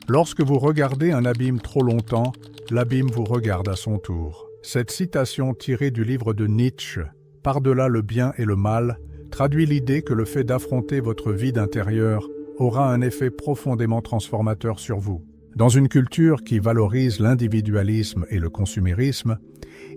Lorsque vous regardez un abîme trop longtemps, l'abîme vous regarde à son tour. Cette citation tirée du livre de Nietzsche, « Par-delà le bien et le mal », traduit l'idée que le fait d'affronter votre vide intérieur aura un effet profondément transformateur sur vous. Dans une culture qui valorise l'individualisme et le consumérisme,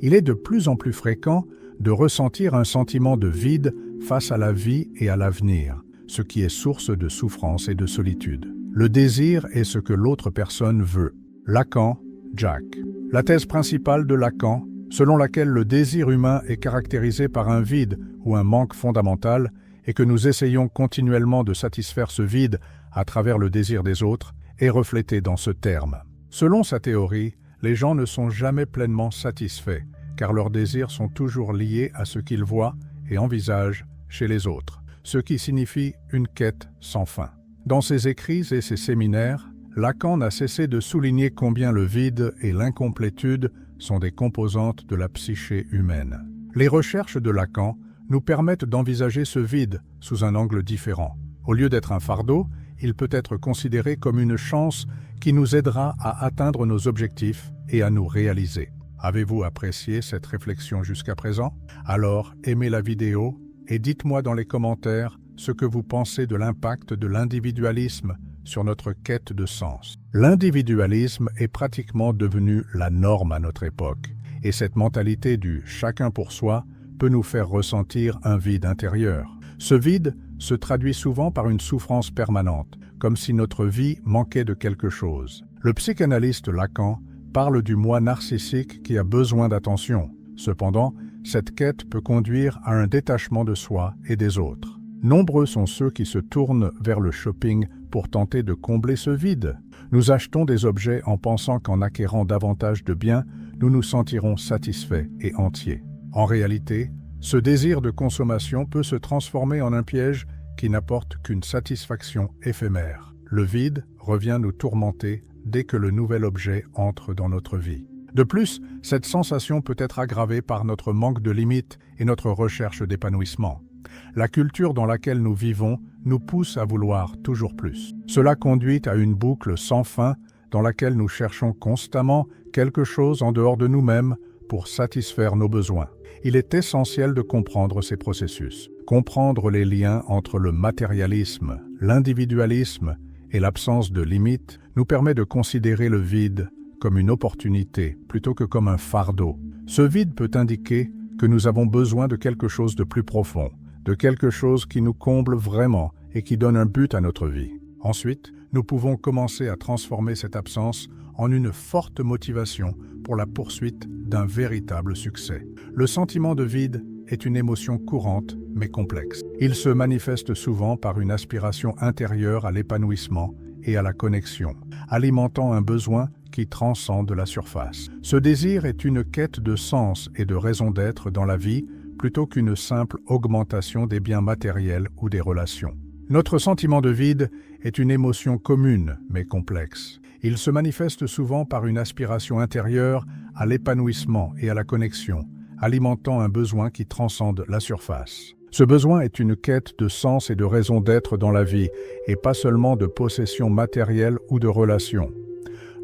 il est de plus en plus fréquent de ressentir un sentiment de vide face à la vie et à l'avenir, ce qui est source de souffrance et de solitude. Le désir est ce que l'autre personne veut. Lacan, Jack. La thèse principale de Lacan, selon laquelle le désir humain est caractérisé par un vide ou un manque fondamental et que nous essayons continuellement de satisfaire ce vide à travers le désir des autres, est reflétée dans ce terme. Selon sa théorie, les gens ne sont jamais pleinement satisfaits, car leurs désirs sont toujours liés à ce qu'ils voient et envisagent chez les autres, ce qui signifie une quête sans fin. Dans ses écrits et ses séminaires, Lacan n'a cessé de souligner combien le vide et l'incomplétude sont des composantes de la psyché humaine. Les recherches de Lacan nous permettent d'envisager ce vide sous un angle différent. Au lieu d'être un fardeau, il peut être considéré comme une chance qui nous aidera à atteindre nos objectifs et à nous réaliser. Avez-vous apprécié cette réflexion jusqu'à présent? Alors, aimez la vidéo et dites-moi dans les commentaires ce que vous pensez de l'impact de l'individualisme sur notre quête de sens. L'individualisme est pratiquement devenu la norme à notre époque, et cette mentalité du « chacun pour soi » peut nous faire ressentir un vide intérieur. Ce vide se traduit souvent par une souffrance permanente, comme si notre vie manquait de quelque chose. Le psychanalyste Lacan parle du moi narcissique qui a besoin d'attention. Cependant, cette quête peut conduire à un détachement de soi et des autres. Nombreux sont ceux qui se tournent vers le shopping pour tenter de combler ce vide. Nous achetons des objets en pensant qu'en acquérant davantage de biens, nous nous sentirons satisfaits et entiers. En réalité, ce désir de consommation peut se transformer en un piège qui n'apporte qu'une satisfaction éphémère. Le vide revient nous tourmenter dès que le nouvel objet entre dans notre vie. De plus, cette sensation peut être aggravée par notre manque de limites et notre recherche d'épanouissement. La culture dans laquelle nous vivons nous pousse à vouloir toujours plus. Cela conduit à une boucle sans fin dans laquelle nous cherchons constamment quelque chose en dehors de nous-mêmes pour satisfaire nos besoins. Il est essentiel de comprendre ces processus. Comprendre les liens entre le matérialisme, l'individualisme et l'absence de limites nous permet de considérer le vide comme une opportunité plutôt que comme un fardeau. Ce vide peut indiquer que nous avons besoin de quelque chose de plus profond, de quelque chose qui nous comble vraiment et qui donne un but à notre vie. Ensuite, nous pouvons commencer à transformer cette absence en une forte motivation pour la poursuite d'un véritable succès. Le sentiment de vide est une émotion courante mais complexe. Il se manifeste souvent par une aspiration intérieure à l'épanouissement et à la connexion, alimentant un besoin qui transcende la surface. Ce désir est une quête de sens et de raison d'être dans la vie plutôt qu'une simple augmentation des biens matériels ou des relations. Notre sentiment de vide est une émotion commune mais complexe. Il se manifeste souvent par une aspiration intérieure à l'épanouissement et à la connexion, alimentant un besoin qui transcende la surface. Ce besoin est une quête de sens et de raison d'être dans la vie, et pas seulement de possession matérielle ou de relations.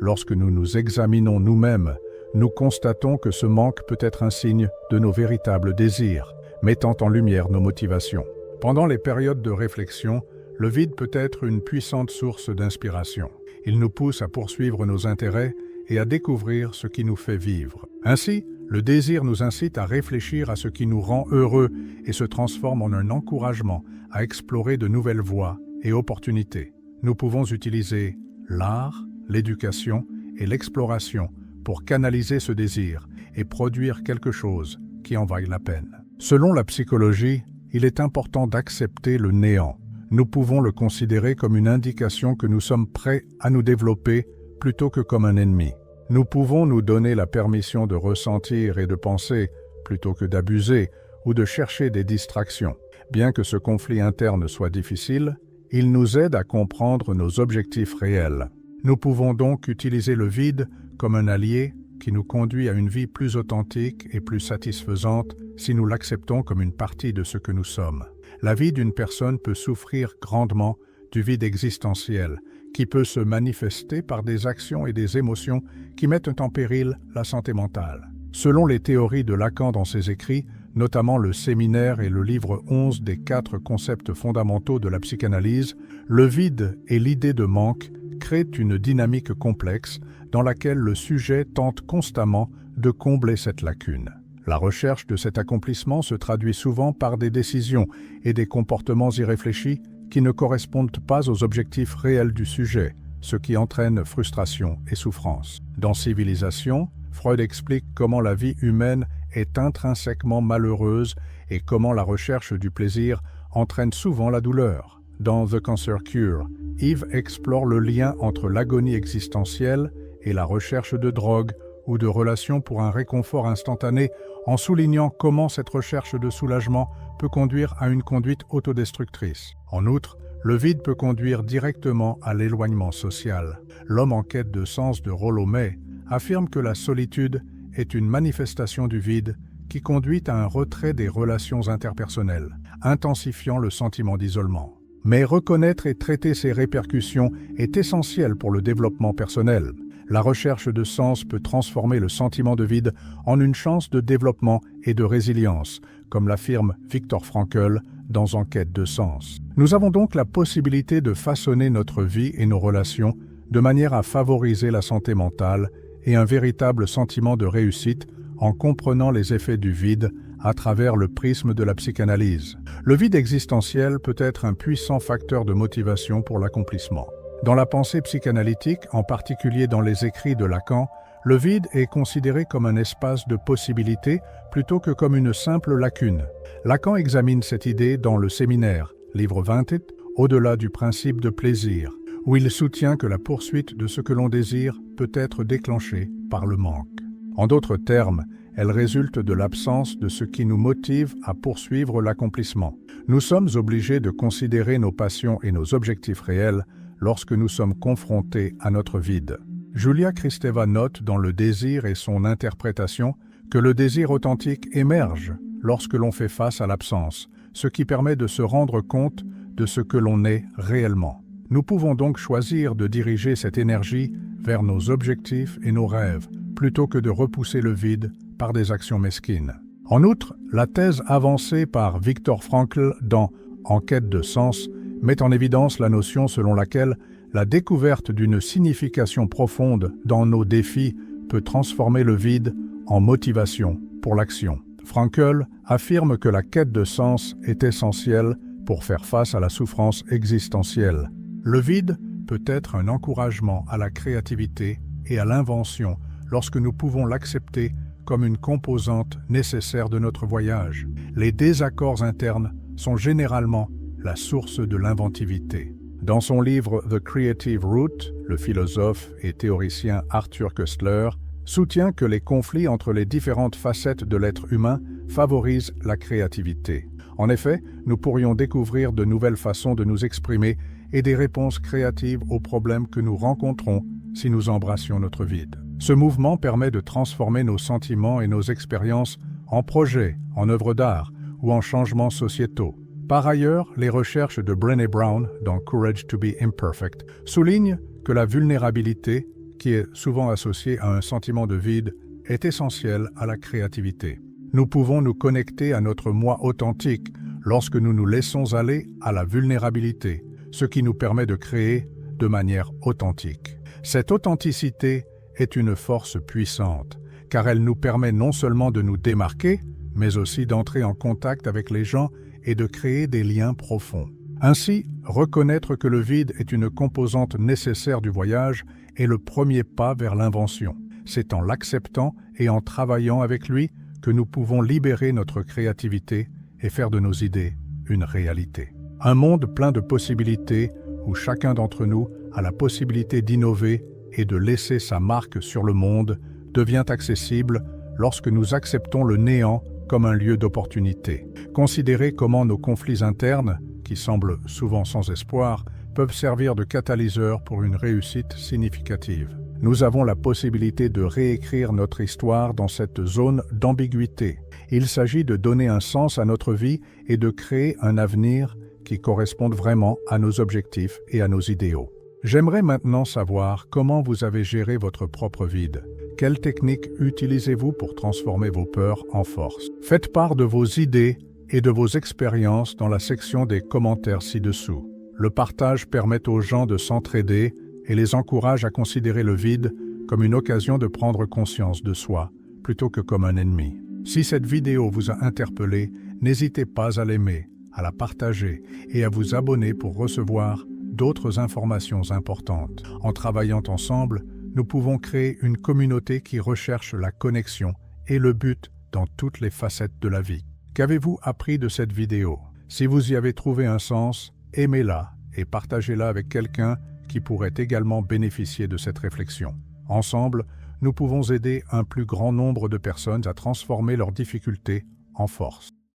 Lorsque nous nous examinons nous-mêmes, nous constatons que ce manque peut être un signe de nos véritables désirs, mettant en lumière nos motivations. Pendant les périodes de réflexion, le vide peut être une puissante source d'inspiration. Il nous pousse à poursuivre nos intérêts et à découvrir ce qui nous fait vivre. Ainsi, le désir nous incite à réfléchir à ce qui nous rend heureux et se transforme en un encouragement à explorer de nouvelles voies et opportunités. Nous pouvons utiliser l'art, l'éducation et l'exploration pour canaliser ce désir et produire quelque chose qui en vaille la peine. Selon la psychologie, il est important d'accepter le néant. Nous pouvons le considérer comme une indication que nous sommes prêts à nous développer plutôt que comme un ennemi. Nous pouvons nous donner la permission de ressentir et de penser plutôt que d'abuser ou de chercher des distractions. Bien que ce conflit interne soit difficile, il nous aide à comprendre nos objectifs réels. Nous pouvons donc utiliser le vide comme un allié qui nous conduit à une vie plus authentique et plus satisfaisante si nous l'acceptons comme une partie de ce que nous sommes. La vie d'une personne peut souffrir grandement du vide existentiel, qui peut se manifester par des actions et des émotions qui mettent en péril la santé mentale. Selon les théories de Lacan dans ses écrits, notamment le séminaire et le livre 11 des 4 concepts fondamentaux de la psychanalyse, le vide et l'idée de manque créent une dynamique complexe dans laquelle le sujet tente constamment de combler cette lacune. La recherche de cet accomplissement se traduit souvent par des décisions et des comportements irréfléchis qui ne correspondent pas aux objectifs réels du sujet, ce qui entraîne frustration et souffrance. Dans Civilisation, Freud explique comment la vie humaine est intrinsèquement malheureuse et comment la recherche du plaisir entraîne souvent la douleur. Dans The Cancer Cure, Yves explore le lien entre l'agonie existentielle et la recherche de drogue ou de relations pour un réconfort instantané, en soulignant comment cette recherche de soulagement peut conduire à une conduite autodestructrice. En outre, le vide peut conduire directement à l'éloignement social. L'homme en quête de sens de Rollo May affirme que la solitude est une manifestation du vide qui conduit à un retrait des relations interpersonnelles, intensifiant le sentiment d'isolement. Mais reconnaître et traiter ces répercussions est essentiel pour le développement personnel. La recherche de sens peut transformer le sentiment de vide en une chance de développement et de résilience, comme l'affirme Viktor Frankl dans En quête de sens. Nous avons donc la possibilité de façonner notre vie et nos relations de manière à favoriser la santé mentale et un véritable sentiment de réussite en comprenant les effets du vide à travers le prisme de la psychanalyse. Le vide existentiel peut être un puissant facteur de motivation pour l'accomplissement. Dans la pensée psychanalytique, en particulier dans les écrits de Lacan, le vide est considéré comme un espace de possibilités plutôt que comme une simple lacune. Lacan examine cette idée dans le séminaire, livre 28, au-delà du principe de plaisir, où il soutient que la poursuite de ce que l'on désire peut être déclenchée par le manque. En d'autres termes, elle résulte de l'absence de ce qui nous motive à poursuivre l'accomplissement. Nous sommes obligés de considérer nos passions et nos objectifs réels lorsque nous sommes confrontés à notre vide. Julia Kristeva note dans Le désir et son interprétation que le désir authentique émerge lorsque l'on fait face à l'absence, ce qui permet de se rendre compte de ce que l'on est réellement. Nous pouvons donc choisir de diriger cette énergie vers nos objectifs et nos rêves, plutôt que de repousser le vide par des actions mesquines. En outre, la thèse avancée par Viktor Frankl dans En quête de sens met en évidence la notion selon laquelle la découverte d'une signification profonde dans nos défis peut transformer le vide en motivation pour l'action. Frankl affirme que la quête de sens est essentielle pour faire face à la souffrance existentielle. Le vide peut être un encouragement à la créativité et à l'invention lorsque nous pouvons l'accepter comme une composante nécessaire de notre voyage. Les désaccords internes sont généralement la source de l'inventivité. Dans son livre The Creative Root, le philosophe et théoricien Arthur Koestler soutient que les conflits entre les différentes facettes de l'être humain favorisent la créativité. En effet, nous pourrions découvrir de nouvelles façons de nous exprimer et des réponses créatives aux problèmes que nous rencontrons si nous embrassions notre vide. Ce mouvement permet de transformer nos sentiments et nos expériences en projets, en œuvres d'art ou en changements sociétaux. Par ailleurs, les recherches de Brené Brown dans Courage to be Imperfect soulignent que la vulnérabilité, qui est souvent associée à un sentiment de vide, est essentielle à la créativité. Nous pouvons nous connecter à notre moi authentique lorsque nous nous laissons aller à la vulnérabilité, ce qui nous permet de créer de manière authentique. Cette authenticité est une force puissante, car elle nous permet non seulement de nous démarquer, mais aussi d'entrer en contact avec les gens et de créer des liens profonds. Ainsi, reconnaître que le vide est une composante nécessaire du voyage est le premier pas vers l'invention. C'est en l'acceptant et en travaillant avec lui que nous pouvons libérer notre créativité et faire de nos idées une réalité. Un monde plein de possibilités où chacun d'entre nous a la possibilité d'innover et de laisser sa marque sur le monde devient accessible lorsque nous acceptons le néant comme un lieu d'opportunité. Considérez comment nos conflits internes, qui semblent souvent sans espoir, peuvent servir de catalyseur pour une réussite significative. Nous avons la possibilité de réécrire notre histoire dans cette zone d'ambiguïté. Il s'agit de donner un sens à notre vie et de créer un avenir qui corresponde vraiment à nos objectifs et à nos idéaux. J'aimerais maintenant savoir comment vous avez géré votre propre vide. Quelles techniques utilisez-vous pour transformer vos peurs en force? Faites part de vos idées et de vos expériences dans la section des commentaires ci-dessous. Le partage permet aux gens de s'entraider et les encourage à considérer le vide comme une occasion de prendre conscience de soi, plutôt que comme un ennemi. Si cette vidéo vous a interpellé, n'hésitez pas à l'aimer, à la partager et à vous abonner pour recevoir d'autres informations importantes. En travaillant ensemble, nous pouvons créer une communauté qui recherche la connexion et le but dans toutes les facettes de la vie. Qu'avez-vous appris de cette vidéo? Si vous y avez trouvé un sens, aimez-la et partagez-la avec quelqu'un qui pourrait également bénéficier de cette réflexion. Ensemble, nous pouvons aider un plus grand nombre de personnes à transformer leurs difficultés en force.